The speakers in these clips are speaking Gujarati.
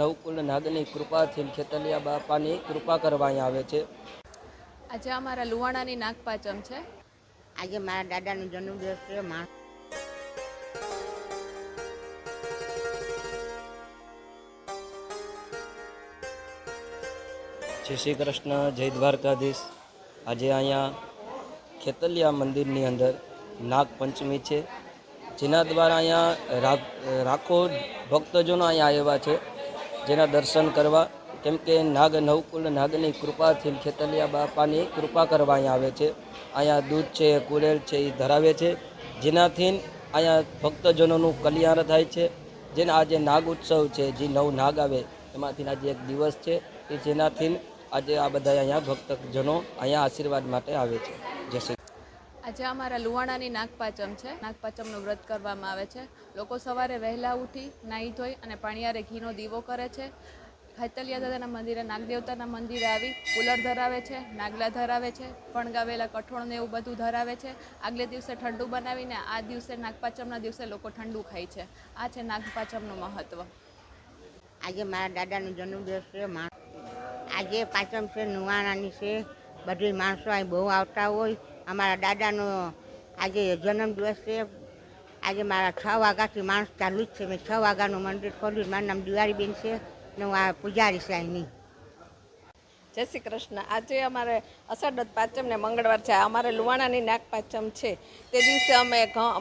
નવકુલ નાગની કૃપાથી ખેતલિયા બાપાની કૃપા કરવા અહીંયા આવે છે. આજે અમારા લુવાણાની નાગપાંચમ છે. આજે મારા દાદાનો જન્મદિવસ છે. જય શ્રી કૃષ્ણ, જય દ્વારકાધીશ. આજે અહીંયા ખેતલિયા મંદિરની અંદર નાગપંચમી છે, જેના દ્વારા અહીંયા લાખો ભક્તજનો અહીંયા આવ્યા છે જેના દર્શન કરવા. કેમ કે નવકુલ નાગની કૃપાથી ખેતલિયા બાપાની કૃપા કરવા અહીંયા આવે છે. અહીંયા દૂધ છે, કુળેલ છે એ ધરાવે છે, જેનાથી અહીંયા ભક્તજનોનું કલ્યાણ થાય છે. જેના આજે નાગ ઉત્સવ છે, જે નવ નાગ આવે એમાંથી આજે એક દિવસ છે કે જેનાથી આજે આ બધા અહીંયા ભક્તજનો અહીંયા આશીર્વાદ માટે આવે છે. જય શ્રી આજે અમારા લુવાણાની નાગપાંચમ છે. નાગપાંચમનું વ્રત કરવામાં આવે છે. લોકો સવારે વહેલા ઉઠી નાહી ધોઈ અને પાણીયારે ઘીનો દીવો કરે છે. ખેતલિયા દાદાના મંદિરે નાગદેવતાના મંદિરે આવી કુલર ધરાવે છે, નાગલા ધરાવે છે, ફણગાવેલા કઠોળને એવું બધું ધરાવે છે. આગલે દિવસે ઠંડુ બનાવીને આ દિવસે નાગપાંચમના દિવસે લોકો ઠંડુ ખાય છે. આ છે નાગપાંચમનું મહત્ત્વ. આજે મારા દાદાનો જન્મદિવસ છે. આજે પાંચમ છે, નુવાણાની છે. બધી માણસો અહીં બહુ આવતા હોય. અમારા દાદાનો આજે જન્મદિવસ છે. આજે મારા 6 વાગ્યાથી માણસ ચાલુ જ છે. મેં 6 વાગ્યાનું મંદિર ખોલ્યું. મારું નામ દિવાળીબેન છે ને હું આ પૂજારી છે અહીંની. જય શ્રી કૃષ્ણ. આજે અમારે અષાઢ પાંચમ ને મંગળવાર છે. અમારે લુવાણાની નાગપાંચમ છે. તે દિવસે અમે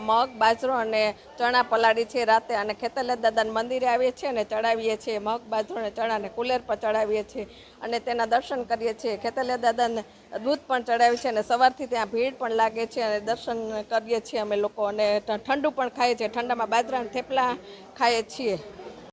મગ, બાજરો અને ચણા પલાળી છે રાતે, અને ખેતલિયા દાદાના મંદિરે આવીએ છીએ અને ચડાવીએ છીએ. મગ, બાજરો અને ચણાને કુલેર પર ચડાવીએ છીએ અને તેના દર્શન કરીએ છીએ. ખેતલિયા દાદાને દૂધ પણ ચડાવીએ છીએ અને સવારથી ત્યાં ભીડ પણ લાગે છે અને દર્શન કરીએ છીએ અમે લોકો. અને ઠંડુ પણ ખાઈએ છીએ. ઠંડામાં બાજરાના થેપલા ખાઈએ છીએ.